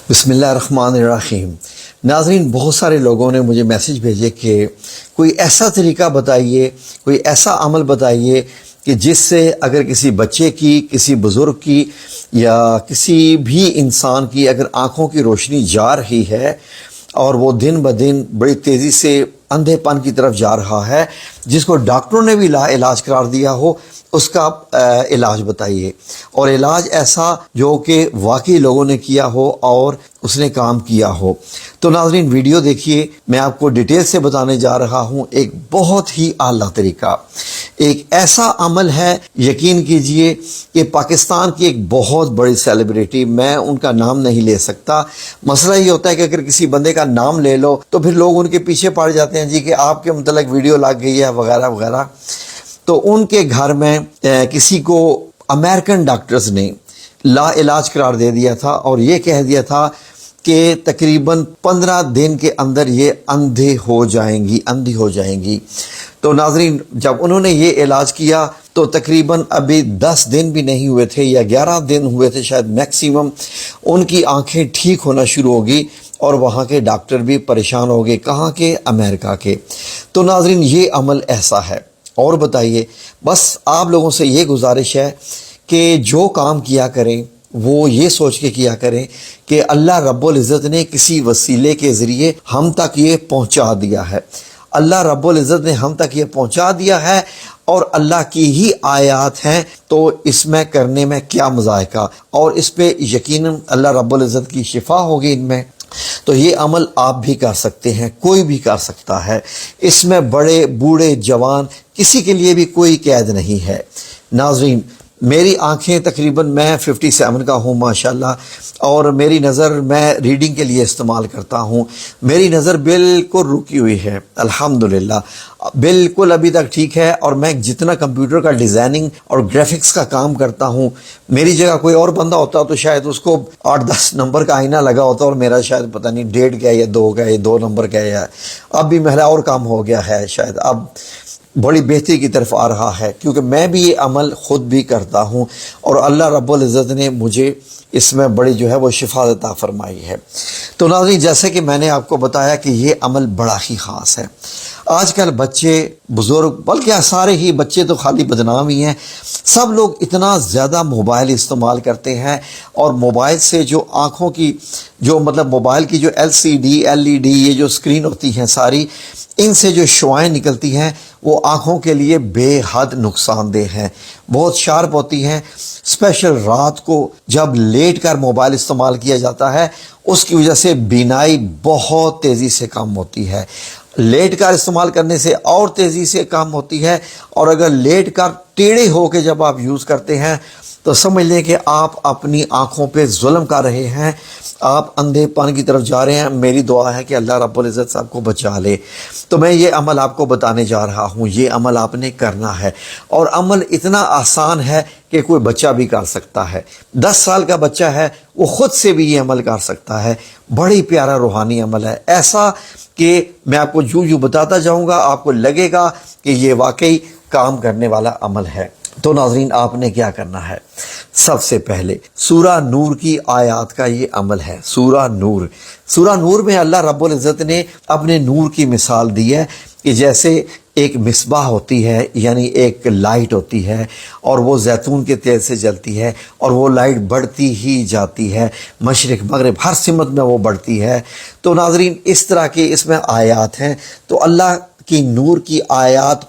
بسم اللہ الرحمن الرحیم۔ ناظرین، بہت سارے لوگوں نے مجھے میسج بھیجے کہ کوئی ایسا طریقہ بتائیے، کوئی ایسا عمل بتائیے کہ جس سے اگر کسی بچے کی، کسی بزرگ کی یا کسی بھی انسان کی اگر آنکھوں کی روشنی جا رہی ہے اور وہ دن بدن بڑی تیزی سے اندھے پن کی طرف جا رہا ہے، جس کو ڈاکٹروں نے بھی لا علاج قرار دیا ہو، اس کا علاج بتائیے، اور علاج ایسا جو کہ واقعی لوگوں نے کیا ہو اور اس نے کام کیا ہو۔ تو ناظرین، ویڈیو دیکھیے، میں آپ کو ڈیٹیل سے بتانے جا رہا ہوں ایک بہت ہی اعلیٰ طریقہ، ایک ایسا عمل ہے، یقین کیجئے کہ پاکستان کی ایک بہت بڑی سیلیبریٹی، میں ان کا نام نہیں لے سکتا، مسئلہ یہ ہوتا ہے کہ اگر کسی بندے کا نام لے لو تو پھر لوگ ان کے پیچھے پڑ جاتے ہیں جی کہ آپ کے متعلق ویڈیو لگ گئی ہے وغیرہ وغیرہ۔ تو ان کے گھر میں کسی کو امریکن ڈاکٹرز نے لا علاج قرار دے دیا تھا اور یہ کہہ دیا تھا کہ تقریباً 15 دن کے اندر یہ اندھی ہو جائیں گی۔ تو ناظرین، جب انہوں نے یہ علاج کیا تو تقریباً ابھی 10 دن بھی نہیں ہوئے تھے یا 11 دن ہوئے تھے شاید میکسیمم، ان کی آنکھیں ٹھیک ہونا شروع ہوگی اور وہاں کے ڈاکٹر بھی پریشان ہو گئے۔ کہاں کے؟ امریکہ کے۔ تو ناظرین، یہ عمل ایسا ہے۔ اور بتائیے، بس آپ لوگوں سے یہ گزارش ہے کہ جو کام کیا کریں وہ یہ سوچ کے کیا کریں کہ اللہ رب العزت نے کسی وسیلے کے ذریعے ہم تک یہ پہنچا دیا ہے، اللہ رب العزت نے ہم تک یہ پہنچا دیا ہے اور اللہ کی ہی آیات ہیں، تو اس میں کرنے میں کیا مذائقہ، اور اس پہ یقیناً اللہ رب العزت کی شفا ہوگی ان میں۔ تو یہ عمل آپ بھی کر سکتے ہیں، کوئی بھی کر سکتا ہے، اس میں بڑے بوڑھے جوان کسی کے لیے بھی کوئی قید نہیں ہے۔ ناظرین، میری آنکھیں تقریباً میں 57 کا ہوں ماشاءاللہ، اور میری نظر میں ریڈنگ کے لیے استعمال کرتا ہوں، میری نظر بالکل رکی ہوئی ہے الحمدللہ، بالکل ابھی تک ٹھیک ہے۔ اور میں جتنا کمپیوٹر کا ڈیزائننگ اور گرافکس کا کام کرتا ہوں، میری جگہ کوئی اور بندہ ہوتا تو شاید اس کو 8-10 نمبر کا آئینہ لگا ہوتا اور میرا شاید پتہ نہیں 1.5 کا یا 2 کا یا 2 نمبر کا ہے۔ اب بھی میرا اور کام ہو گیا ہے، شاید اب بڑی بہتری کی طرف آ رہا ہے، کیونکہ میں بھی یہ عمل خود بھی کرتا ہوں اور اللہ رب العزت نے مجھے اس میں بڑی جو ہے وہ شفا عطا فرمائی ہے۔ تو ناظرین، جیسے کہ میں نے آپ کو بتایا کہ یہ عمل بڑا ہی خاص ہے۔ آج کل بچے، بزرگ، بلکہ سارے ہی بچے تو خالی بدنام ہی ہیں، سب لوگ اتنا زیادہ موبائل استعمال کرتے ہیں، اور موبائل سے جو آنکھوں کی جو موبائل کی جو LCD LED یہ جو اسکرین ہوتی ہیں ساری، ان سے جو شعاعیں نکلتی ہیں وہ آنکھوں کے لیے بے حد نقصان دہ ہیں، بہت شارپ ہوتی ہیں۔ اسپیشل رات کو جب لیٹ کر موبائل استعمال کیا جاتا ہے، اس کی وجہ سے بینائی بہت تیزی سے کم ہوتی ہے، لیٹ کر استعمال کرنے سے اور تیزی سے کم ہوتی ہے، اور اگر لیٹ کر ٹیڑھے ہو کے جب آپ یوز کرتے ہیں تو سمجھ لیں کہ آپ اپنی آنکھوں پہ ظلم کر رہے ہیں، آپ اندھے پن کی طرف جا رہے ہیں۔ میری دعا ہے کہ اللہ رب العزت سب کو بچا لے۔ تو میں یہ عمل آپ کو بتانے جا رہا ہوں، یہ عمل آپ نے کرنا ہے، اور عمل اتنا آسان ہے کہ کوئی بچہ بھی کر سکتا ہے، 10 سال کا بچہ ہے وہ خود سے بھی یہ عمل کر سکتا ہے۔ بڑی پیارا روحانی عمل ہے، ایسا کہ میں آپ کو جو بتاتا جاؤں گا آپ کو لگے گا کہ یہ واقعی کام کرنے والا عمل ہے۔ تو ناظرین، آپ نے کیا کرنا ہے؟ سب سے پہلے سورہ نور کی آیات کا یہ عمل ہے۔ سورہ نور میں اللہ رب العزت نے اپنے نور کی مثال دی ہے کہ جیسے ایک مصباح ہوتی ہے، یعنی ایک لائٹ ہوتی ہے، اور وہ زیتون کے تیل سے جلتی ہے، اور وہ لائٹ بڑھتی ہی جاتی ہے، مشرق مغرب ہر سمت میں وہ بڑھتی ہے۔ تو ناظرین، اس طرح کے اس میں آیات ہیں، تو اللہ کی نور کی آیات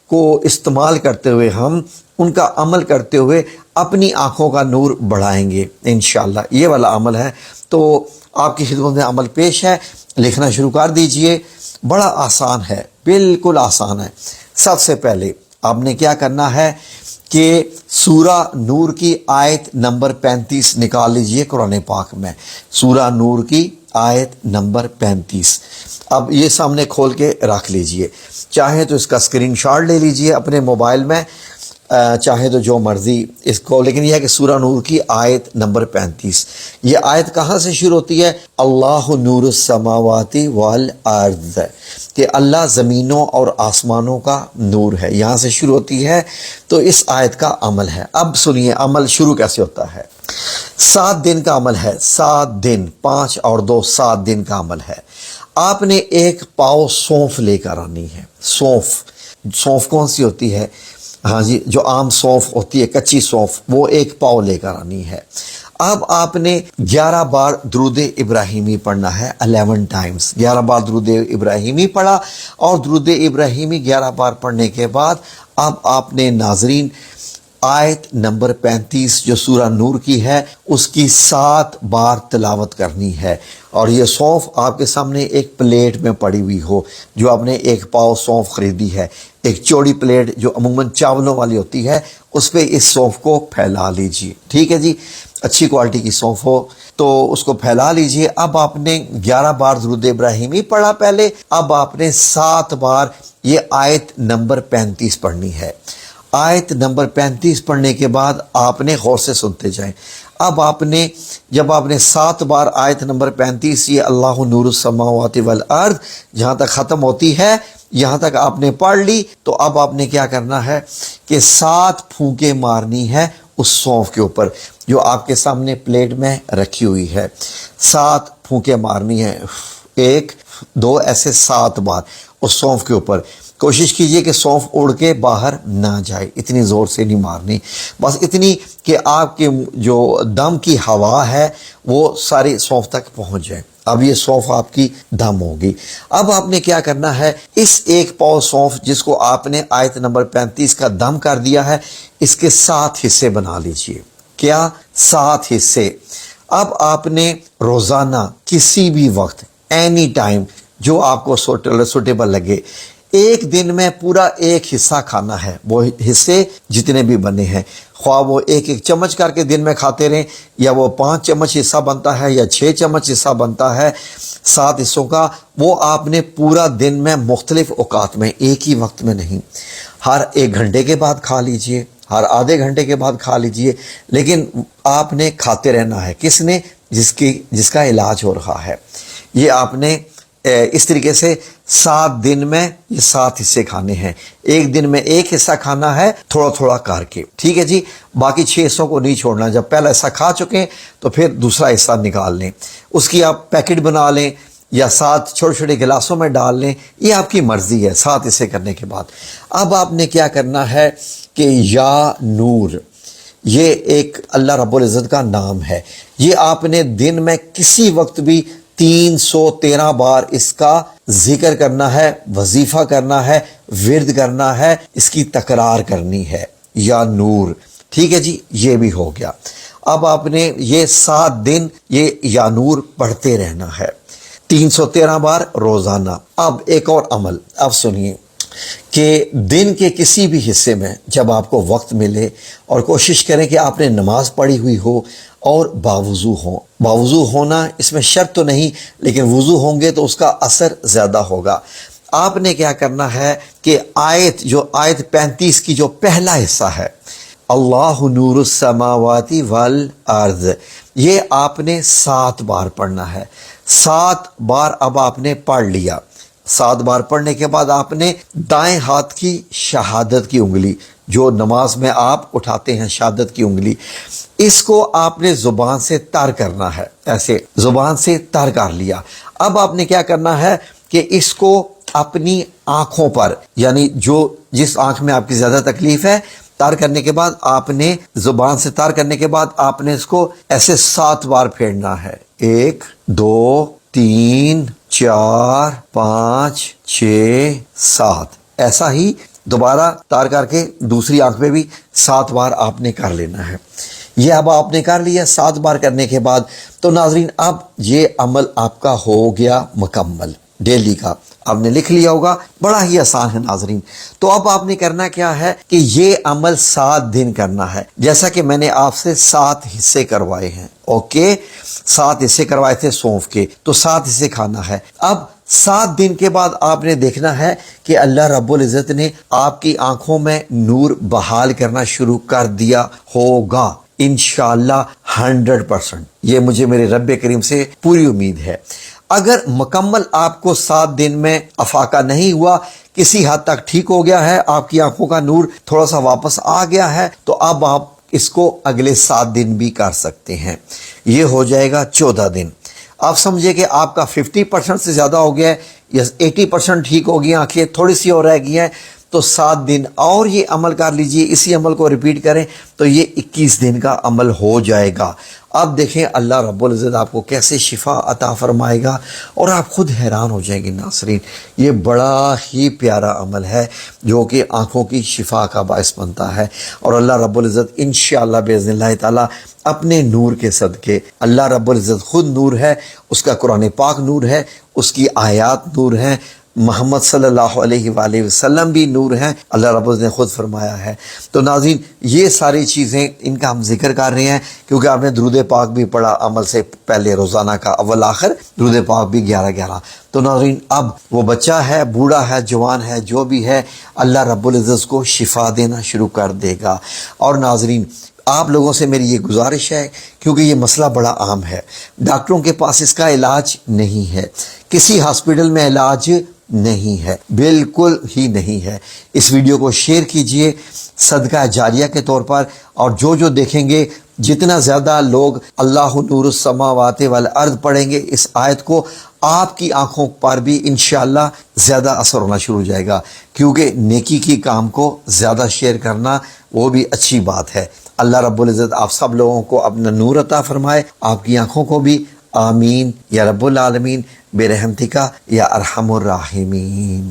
کو استعمال کرتے ہوئے، ہم ان کا عمل کرتے ہوئے اپنی آنکھوں کا نور بڑھائیں گے انشاءاللہ۔ یہ والا عمل ہے، تو آپ کی خدمت میں عمل پیش ہے، لکھنا شروع کر دیجئے۔ بڑا آسان ہے، بالکل آسان ہے۔ سب سے پہلے آپ نے کیا کرنا ہے کہ سورہ نور کی آیت نمبر 35 نکال لیجئے قرآن پاک میں، سورہ نور کی آیت نمبر 35۔ اب یہ سامنے کھول کے رکھ لیجئے، چاہیں تو اس کا اسکرین شاٹ لے لیجئے اپنے موبائل میں، چاہے تو جو مرضی اس کو، لیکن یہ ہے کہ سورہ نور کی آیت نمبر 35۔ یہ آیت کہاں سے شروع ہوتی ہے؟ اللہ نور السماوات والارض، کہ اللہ زمینوں اور آسمانوں کا نور ہے، یہاں سے شروع ہوتی ہے۔ تو اس آیت کا عمل ہے۔ اب سنیے عمل شروع کیسے ہوتا ہے۔ 7 دن کا عمل ہے، 7 دن، 5 اور 2 7 دن کا عمل ہے۔ آپ نے ایک پاؤ سونف لے کر آنی ہے۔ سونف کون سی ہوتی ہے؟ ہاں جی، جو عام سونف ہوتی ہے، کچی سونف، وہ ایک پاؤ لے کر آنی ہے۔ اب آپ نے 11 بار درود ابراہیمی پڑھنا ہے، 11 ٹائمز 11 بار درود ابراہیمی پڑھا، اور درود ابراہیمی 11 بار پڑھنے کے بعد اب آپ نے ناظرین آیت نمبر 35 جو سورہ نور کی ہے اس کی 7 بار تلاوت کرنی ہے، اور یہ سونف آپ کے سامنے ایک پلیٹ میں پڑی ہوئی ہو، جو آپ نے ایک پاؤ سونف خریدی ہے، ایک چوڑی پلیٹ جو عموماً چاولوں والی ہوتی ہے، اس پہ اس سونف کو پھیلا لیجئے، ٹھیک ہے جی، اچھی کوالٹی کی سونف ہو تو اس کو پھیلا لیجئے۔ اب آپ نے 11 بار درود ابراہیمی پڑھا پہلے، اب آپ نے 7 بار یہ آیت نمبر 35 پڑھنی ہے۔ آیت نمبر 35 پڑھنے کے بعد آپ نے غور سے سنتے جائیں۔ اب آپ نے جب آپ نے 7 بار آیت نمبر 35 یہ اللہ نور السماوات والارض جہاں تک ختم ہوتی ہے، یہاں تک آپ نے پڑھ لی، تو اب آپ نے کیا کرنا ہے کہ 7 پھونکے مارنی ہے اس سونف کے اوپر جو آپ کے سامنے پلیٹ میں رکھی ہوئی ہے۔ 7 پھونکے مارنی ہے، 1 2 ایسے 7 بار اس سونف کے اوپر۔ کوشش کیجئے کہ سونف اڑ کے باہر نہ جائے، اتنی زور سے نہیں مارنی، بس اتنی کہ آپ کے جو دم کی ہوا ہے وہ ساری سونف تک پہنچ جائے۔ اب یہ سونف آپ کی دم ہوگی۔ اب آپ نے کیا کرنا ہے، اس ایک پاؤ سونف جس کو آپ نے آیت نمبر 35 کا دم کر دیا ہے، اس کے 7 حصے بنا لیجئے۔ کیا؟ 7 حصے۔ اب آپ نے روزانہ کسی بھی وقت، اینی ٹائم، جو آپ کو سوٹیبل لگے، ایک دن میں پورا ایک حصہ کھانا ہے۔ وہ حصے جتنے بھی بنے ہیں، خواہ وہ ایک چمچ کر کے دن میں کھاتے رہیں، یا وہ 5 چمچ حصہ بنتا ہے یا 6 چمچ حصہ بنتا ہے 7 حصوں کا، وہ آپ نے پورا دن میں مختلف اوقات میں، ایک ہی وقت میں نہیں، ہر 1 گھنٹے کے بعد کھا لیجئے، ہر آدھے گھنٹے کے بعد کھا لیجئے، لیکن آپ نے کھاتے رہنا ہے۔ کس نے؟ جس کا علاج ہو رہا ہے۔ یہ آپ نے اس طریقے سے 7 دن میں یہ 7 حصے کھانے ہیں۔ ایک دن میں ایک حصہ کھانا ہے تھوڑا تھوڑا کر کے، ٹھیک ہے جی، باقی 6 حصوں کو نہیں چھوڑنا۔ جب پہلا حصہ کھا چکے تو پھر دوسرا حصہ نکال لیں، اس کی آپ پیکٹ بنا لیں یا 7 چھوٹے چھوٹے گلاسوں میں ڈال لیں، یہ آپ کی مرضی ہے 7 حصے کرنے کے بعد۔ اب آپ نے کیا کرنا ہے کہ یا نور، یہ ایک اللہ رب العزت کا نام ہے، یہ آپ نے دن میں کسی وقت بھی 313 بار اس کا ذکر کرنا ہے، وظیفہ کرنا ہے، ورد کرنا ہے، اس کی تکرار کرنی ہے، یا نور، ٹھیک ہے جی، یہ بھی ہو گیا۔ اب آپ نے یہ 7 دن یہ یا نور پڑھتے رہنا ہے 313 بار روزانہ۔ اب ایک اور عمل، اب سنیے کہ دن کے کسی بھی حصے میں جب آپ کو وقت ملے، اور کوشش کریں کہ آپ نے نماز پڑھی ہوئی ہو اور باوضو ہوں۔ باوضو ہونا اس میں شرط تو نہیں، لیکن وضو ہوں گے تو اس کا اثر زیادہ ہوگا۔ آپ نے کیا کرنا ہے کہ آیت 35 کی جو پہلا حصہ ہے، اللہ نور السماوات والارض، یہ آپ نے 7 بار پڑھنا ہے۔ 7 بار اب آپ نے پڑھ لیا۔ 7 بار پڑھنے کے بعد آپ نے دائیں ہاتھ کی شہادت کی انگلی، جو نماز میں آپ اٹھاتے ہیں شہادت کی انگلی، اس کو آپ نے زبان سے تر کرنا ہے، ایسے زبان سے تر کر لیا۔ اب آپ نے کیا کرنا ہے کہ اس کو اپنی آنکھوں پر، یعنی جس آنکھ میں آپ کی زیادہ تکلیف ہے، تر کرنے کے بعد آپ نے زبان سے تر کرنے کے بعد آپ نے اس کو ایسے 7 بار پھیرنا ہے۔ 1 2 3 4 5 6 7، ایسا ہی دوبارہ تار کر کے دوسری آنکھ میں بھی 7 بار آپ نے کر لینا ہے۔ یہ اب آپ نے کر لیا 7 بار کرنے کے بعد، تو ناظرین اب یہ عمل آپ کا ہو گیا مکمل ڈیلی کا، آپ نے لکھ لیا ہوگا، بڑا ہی آسان ہے ناظرین۔ تو اب آپ نے کرنا کیا ہے کہ یہ عمل 7 دن کرنا ہے، جیسا کہ میں نے آپ سے 7 حصے کروائے ہیں، اوکے، 7 حصے کروائے تھے سونف کے، تو 7 حصے کھانا ہے۔ اب 7 دن کے بعد آپ نے دیکھنا ہے کہ اللہ رب العزت نے آپ کی آنکھوں میں نور بحال کرنا شروع کر دیا ہوگا، انشاءاللہ 100%، یہ مجھے میرے رب کریم سے پوری امید ہے۔ اگر مکمل آپ کو 7 دن میں افاقہ نہیں ہوا، کسی حد تک ٹھیک ہو گیا ہے، آپ کی آنکھوں کا نور تھوڑا سا واپس آ گیا ہے، تو اب آپ اس کو اگلے 7 دن بھی کر سکتے ہیں، یہ ہو جائے گا 14 دن۔ آپ سمجھے کہ آپ کا 50% سے زیادہ ہو گیا ہے یا 80% ٹھیک ہو گئی آنکھیں تھوڑی سی اور رہ گئی ہیں، تو 7 دن اور یہ عمل کر لیجئے، اسی عمل کو ریپیٹ کریں تو یہ 21 دن کا عمل ہو جائے گا۔ اب دیکھیں اللہ رب العزت آپ کو کیسے شفا عطا فرمائے گا، اور آپ خود حیران ہو جائیں گے ناظرین۔ یہ بڑا ہی پیارا عمل ہے جو کہ آنکھوں کی شفا کا باعث بنتا ہے، اور اللہ رب العزت انشاءاللہ باذن اللہ تعالی اپنے نور کے صدقے، اللہ رب العزت خود نور ہے، اس کا قرآن پاک نور ہے، اس کی آیات نور ہیں، محمد صلی اللہ علیہ وآلہ وسلم بھی نور ہیں، اللہ رب العزت نے خود فرمایا ہے۔ تو ناظرین یہ ساری چیزیں ان کا ہم ذکر کر رہے ہیں کیونکہ آپ نے درود پاک بھی پڑھا عمل سے پہلے، روزانہ کا اول آخر درود پاک بھی 11 تو ناظرین اب وہ بچہ ہے، بوڑھا ہے، جوان ہے، جو بھی ہے، اللہ رب العزت کو شفا دینا شروع کر دے گا۔ اور ناظرین آپ لوگوں سے میری یہ گزارش ہے، کیونکہ یہ مسئلہ بڑا عام ہے، ڈاکٹروں کے پاس اس کا علاج نہیں ہے، کسی ہاسپٹل میں علاج نہیں ہے، بالکل ہی نہیں ہے۔ اس ویڈیو کو شیئر کیجئے صدقہ جاریہ کے طور پر، اور جو دیکھیں گے، جتنا زیادہ لوگ اللہ نور السماوات والارض پڑھیں گے اس آیت کو، آپ کی آنکھوں پر بھی انشاءاللہ زیادہ اثر ہونا شروع ہو جائے گا، کیونکہ نیکی کی کام کو زیادہ شیئر کرنا وہ بھی اچھی بات ہے۔ اللہ رب العزت آپ سب لوگوں کو اپنا نور عطا فرمائے، آپ کی آنکھوں کو بھی، آمین یا رب العالمین برحمتک یا ارحم الراحمین۔